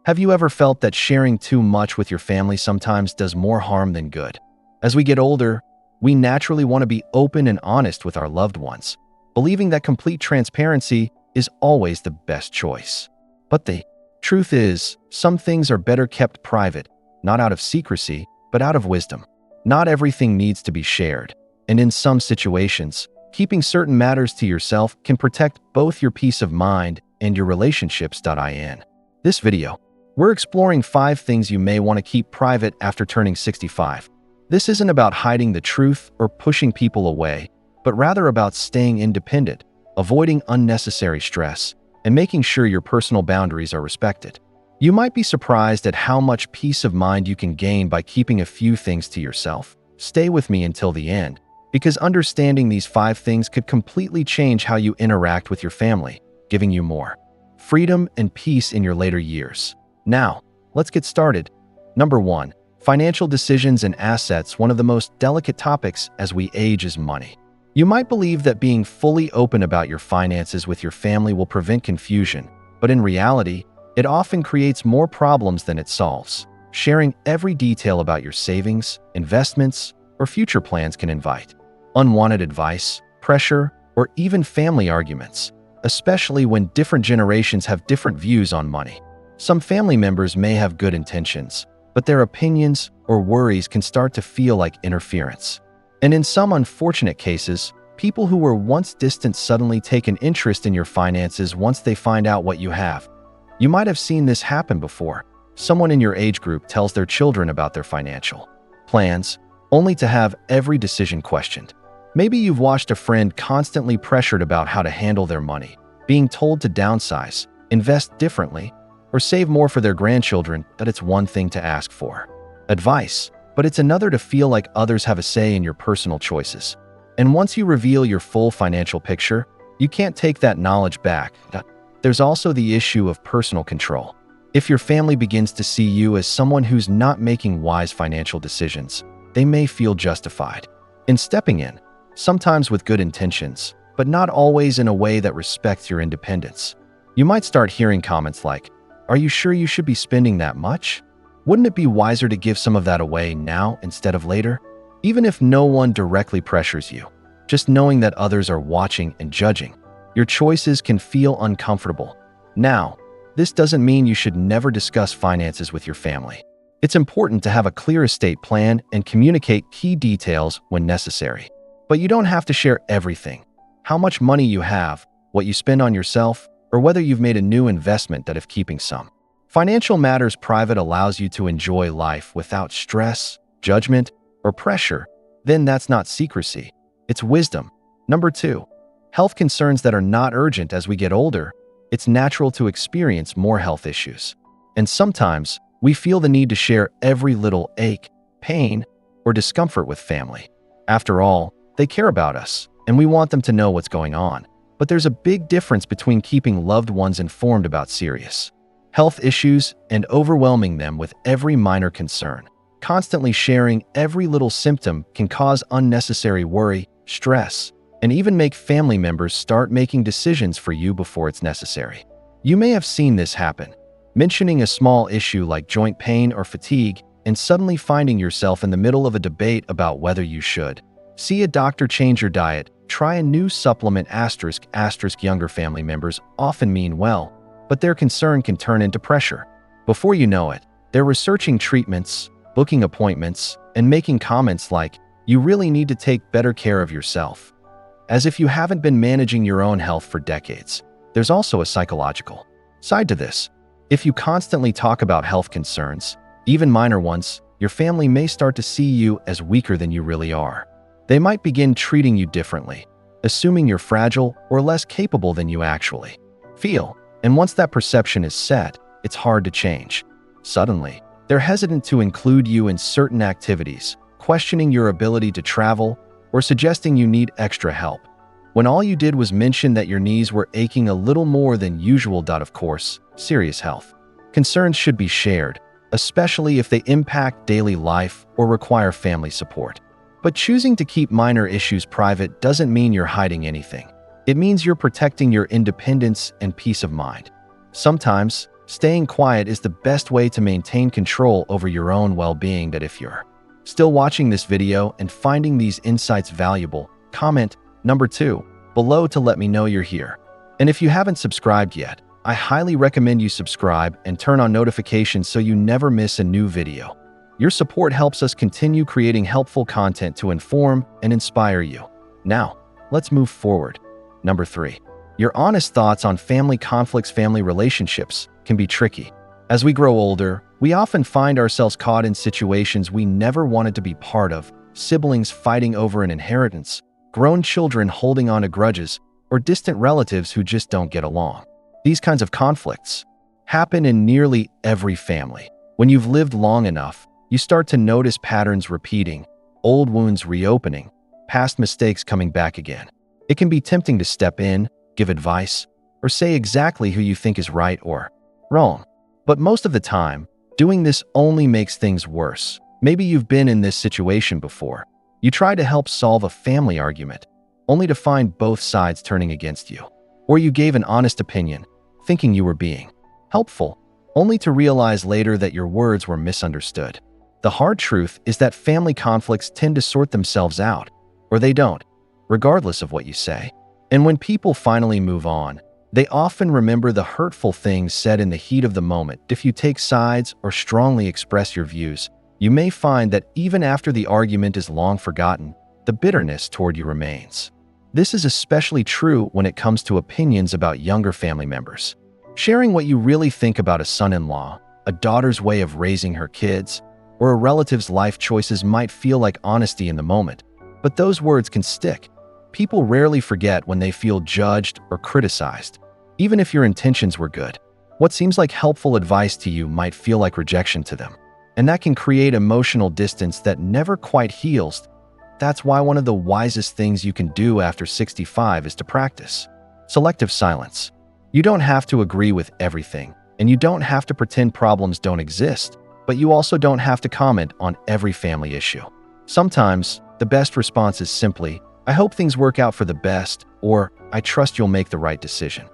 Have you ever felt that sharing too much with your family sometimes does more harm than good? As we get older, we naturally want to be open and honest with our loved ones, believing that complete transparency is always the best choice. But the truth is, some things are better kept private, not out of secrecy, but out of wisdom. Not everything needs to be shared, and in some situations, keeping certain matters to yourself can protect both your peace of mind and your relationships. In this video, we're exploring 5 things you may want to keep private after turning 65. This isn't about hiding the truth or pushing people away, but rather about staying independent, avoiding unnecessary stress, and making sure your personal boundaries are respected. You might be surprised at how much peace of mind you can gain by keeping a few things to yourself. Stay with me until the end, because understanding these 5 things could completely change how you interact with your family, giving you more freedom and peace in your later years. Now, let's get started. Number 1. Financial decisions and assets. One of the most delicate topics as we age is money. You might believe that being fully open about your finances with your family will prevent confusion, but in reality, it often creates more problems than it solves. Sharing every detail about your savings, investments, or future plans can invite unwanted advice, pressure, or even family arguments, especially when different generations have different views on money. Some family members may have good intentions, but their opinions or worries can start to feel like interference. And in some unfortunate cases, people who were once distant suddenly take an interest in your finances once they find out what you have. You might have seen this happen before. Someone in your age group tells their children about their financial plans, only to have every decision questioned. Maybe you've watched a friend constantly pressured about how to handle their money, being told to downsize, invest differently, or save more for their grandchildren. That it's one thing to ask for advice, but it's another to feel like others have a say in your personal choices. And once you reveal your full financial picture, you can't take that knowledge back. There's also the issue of personal control. If your family begins to see you as someone who's not making wise financial decisions, they may feel justified in stepping in, sometimes with good intentions, but not always in a way that respects your independence. You might start hearing comments like, "Are you sure you should be spending that much? Wouldn't it be wiser to give some of that away now instead of later?" Even if no one directly pressures you, just knowing that others are watching and judging your choices can feel uncomfortable. Now, this doesn't mean you should never discuss finances with your family. It's important to have a clear estate plan and communicate key details when necessary. But you don't have to share everything. How much money you have, what you spend on yourself, or whether you've made a new investment that if keeping some financial matters private allows you to enjoy life without stress, judgment, or pressure, then that's not secrecy. It's wisdom. Number 2. Health concerns that are not urgent. As we get older, it's natural to experience more health issues. And sometimes, we feel the need to share every little ache, pain, or discomfort with family. After all, they care about us, and we want them to know what's going on. But there's a big difference between keeping loved ones informed about serious health issues and overwhelming them with every minor concern. Constantly sharing every little symptom can cause unnecessary worry, stress, and even make family members start making decisions for you before it's necessary. You may have seen this happen, mentioning a small issue like joint pain or fatigue, and suddenly finding yourself in the middle of a debate about whether you should see a doctor, change your diet, try a new supplement. Younger family members often mean well, but their concern can turn into pressure. Before you know it, they're researching treatments, booking appointments, and making comments like, "You really need to take better care of yourself," as if you haven't been managing your own health for decades. There's also a psychological side to this. If you constantly talk about health concerns, even minor ones, your family may start to see you as weaker than you really are. They might begin treating you differently, assuming you're fragile or less capable than you actually feel. And once that perception is set, it's hard to change. Suddenly, they're hesitant to include you in certain activities, questioning your ability to travel, or suggesting you need extra help, when all you did was mention that your knees were aching a little more than usual. Of course, serious health concerns should be shared, especially if they impact daily life or require family support. But choosing to keep minor issues private doesn't mean you're hiding anything. It means you're protecting your independence and peace of mind. Sometimes, Staying quiet is the best way to maintain control over your own well-being. That if you're still watching this video and finding these insights valuable, comment number 2 below to let me know you're here. And if you haven't subscribed yet, I highly recommend you subscribe and turn on notifications so you never miss a new video. Your support helps us continue creating helpful content to inform and inspire you. Now, let's move forward. Number 3. Your honest thoughts on family conflicts. Family relationships can be tricky. As we grow older, we often find ourselves caught in situations we never wanted to be part of: siblings fighting over an inheritance, grown children holding on to grudges, or distant relatives who just don't get along. These kinds of conflicts happen in nearly every family. When you've lived long enough, you start to notice patterns repeating, old wounds reopening, past mistakes coming back again. It can be tempting to step in, give advice, or say exactly who you think is right or wrong. But most of the time, doing this only makes things worse. Maybe you've been in this situation before. You try to help solve a family argument, only to find both sides turning against you. Or you gave an honest opinion, thinking you were being helpful, only to realize later that your words were misunderstood. The hard truth is that family conflicts tend to sort themselves out, or they don't, regardless of what you say. And when people finally move on, they often remember the hurtful things said in the heat of the moment. If you take sides or strongly express your views, you may find that even after the argument is long forgotten, the bitterness toward you remains. This is especially true when it comes to opinions about younger family members. Sharing what you really think about a son-in-law, a daughter's way of raising her kids, or a relative's life choices might feel like honesty in the moment, but those words can stick. People rarely forget when they feel judged or criticized, even if your intentions were good. What seems like helpful advice to you might feel like rejection to them, and that can create emotional distance that never quite heals. That's why one of the wisest things you can do after 65 is to practice selective silence. You don't have to agree with everything, and you don't have to pretend problems don't exist, but you also don't have to comment on every family issue. Sometimes, the best response is simply, "I hope things work out for the best," or "I trust you'll make the right decision."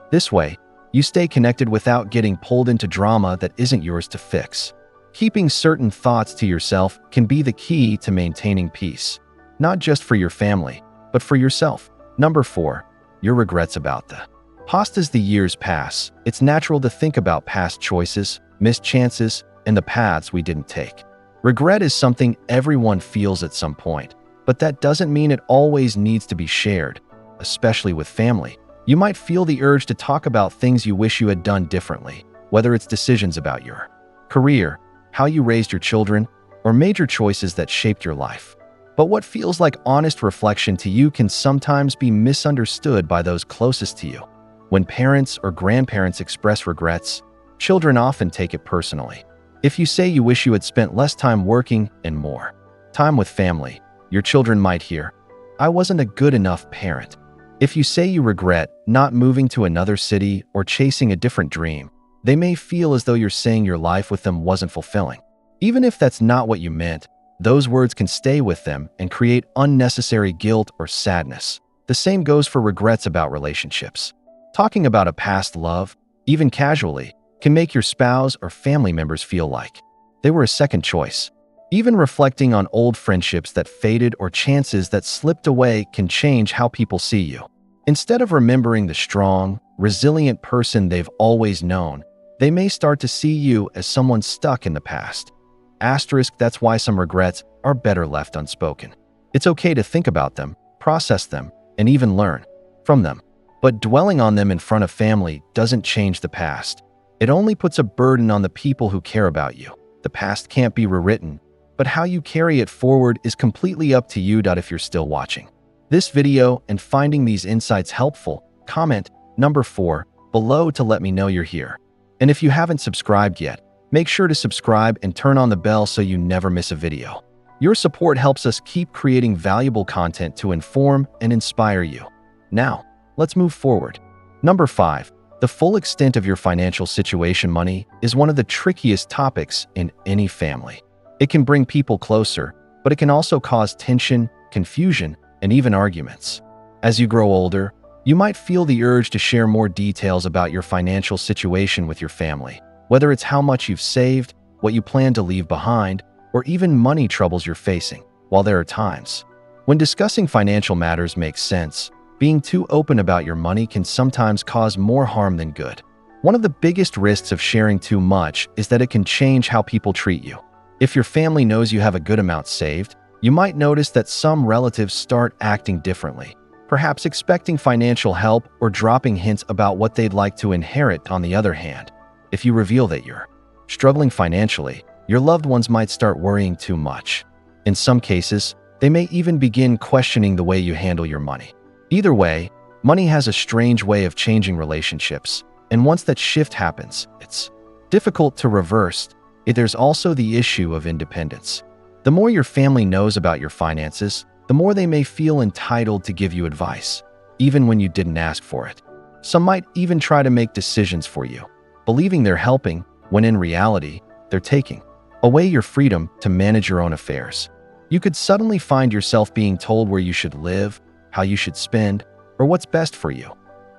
This way, you stay connected without getting pulled into drama that isn't yours to fix. Keeping certain thoughts to yourself can be the key to maintaining peace, not just for your family, but for yourself. Number 4. Your regrets about the past. As the years pass, it's natural to think about past choices, missed chances, and the paths we didn't take. Regret is something everyone feels at some point, but that doesn't mean it always needs to be shared, especially with family. You might feel the urge to talk about things you wish you had done differently, whether it's decisions about your career, how you raised your children, or major choices that shaped your life. But what feels like honest reflection to you can sometimes be misunderstood by those closest to you. When parents or grandparents express regrets, children often take it personally. If you say you wish you had spent less time working and more time with family, your children might hear, "I wasn't a good enough parent." If you say you regret not moving to another city or chasing a different dream, they may feel as though you're saying your life with them wasn't fulfilling. Even if that's not what you meant, those words can stay with them and create unnecessary guilt or sadness. The same goes for regrets about relationships. Talking about a past love, even casually, can make your spouse or family members feel like they were a second choice. Even reflecting on old friendships that faded or chances that slipped away can change how people see you. Instead of remembering the strong, resilient person they've always known, they may start to see you as someone stuck in the past. That's why some regrets are better left unspoken. It's okay to think about them, process them, and even learn from them. But dwelling on them in front of family doesn't change the past. It only puts a burden on the people who care about you. The past can't be rewritten, but how you carry it forward is completely up to you. If you're still watching this video and finding these insights helpful, comment number 4 below to let me know you're here. And if you haven't subscribed yet, make sure to subscribe and turn on the bell so you never miss a video. Your support helps us keep creating valuable content to inform and inspire you. Now, let's move forward. Number 5. The full extent of your financial situation. Money is one of the trickiest topics in any family. It can bring people closer, but it can also cause tension, confusion, and even arguments. As you grow older, You might feel the urge to share more details about your financial situation with your family, whether it's how much you've saved, what you plan to leave behind, or even money troubles you're facing. While there are times when discussing financial matters makes sense, being too open about your money can sometimes cause more harm than good. One of the biggest risks of sharing too much is that it can change how people treat you. If your family knows you have a good amount saved, you might notice that some relatives start acting differently, perhaps expecting financial help or dropping hints about what they'd like to inherit. On the other hand, if you reveal that you're struggling financially, your loved ones might start worrying too much. In some cases, they may even begin questioning the way you handle your money. Either way, money has a strange way of changing relationships, and once that shift happens, it's difficult to reverse. There's also the issue of independence. The more your family knows about your finances, the more they may feel entitled to give you advice, even when you didn't ask for it. Some might even try to make decisions for you, believing they're helping, when in reality, they're taking away your freedom to manage your own affairs. You could suddenly find yourself being told where you should live, how you should spend, or what's best for you,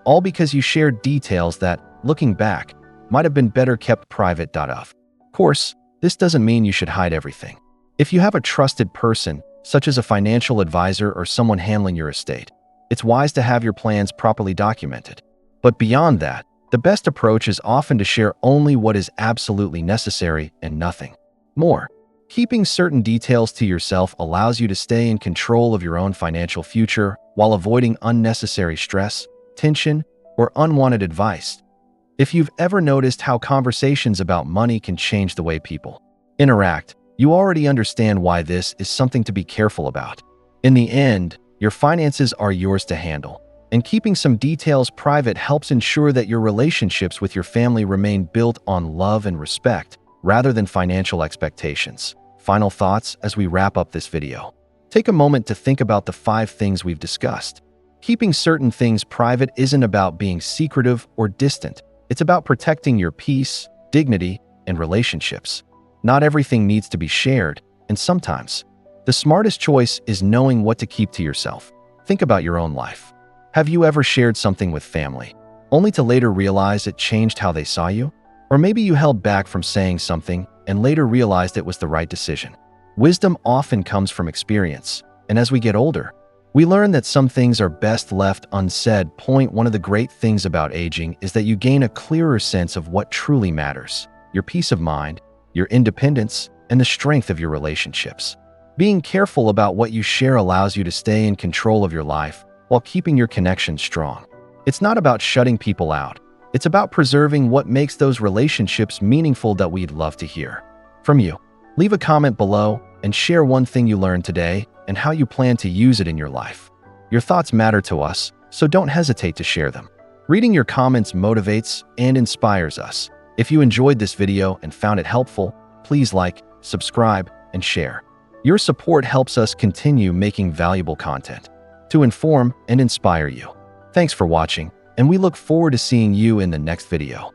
all because you shared details that, looking back, might have been better kept private. Of course, this doesn't mean you should hide everything. If you have a trusted person, such as a financial advisor or someone handling your estate, it's wise to have your plans properly documented. But beyond that, the best approach is often to share only what is absolutely necessary and nothing more. Keeping certain details to yourself allows you to stay in control of your own financial future while avoiding unnecessary stress, tension, or unwanted advice. If you've ever noticed how conversations about money can change the way people interact, you already understand why this is something to be careful about. In the end, your finances are yours to handle, and keeping some details private helps ensure that your relationships with your family remain built on love and respect, rather than financial expectations. Final thoughts as we wrap up this video. Take a moment to think about the 5 things we've discussed. Keeping certain things private isn't about being secretive or distant. It's about protecting your peace, dignity, and relationships. Not everything needs to be shared, and sometimes, the smartest choice is knowing what to keep to yourself. Think about your own life. Have you ever shared something with family, only to later realize it changed how they saw you? Or maybe you held back from saying something and later realized it was the right decision. Wisdom often comes from experience, and as we get older, we learn that some things are best left unsaid. One of the great things about aging is that you gain a clearer sense of what truly matters: your peace of mind, your independence, and the strength of your relationships. Being careful about what you share allows you to stay in control of your life while keeping your connection strong. It's not about shutting people out. It's about preserving what makes those relationships meaningful. That we'd love to hear from you. Leave a comment below and share one thing you learned today and how you plan to use it in your life. Your thoughts matter to us, so don't hesitate to share them. Reading your comments motivates and inspires us. If you enjoyed this video and found it helpful, please like, subscribe, and share. Your support helps us continue making valuable content to inform and inspire you. Thanks for watching, and we look forward to seeing you in the next video.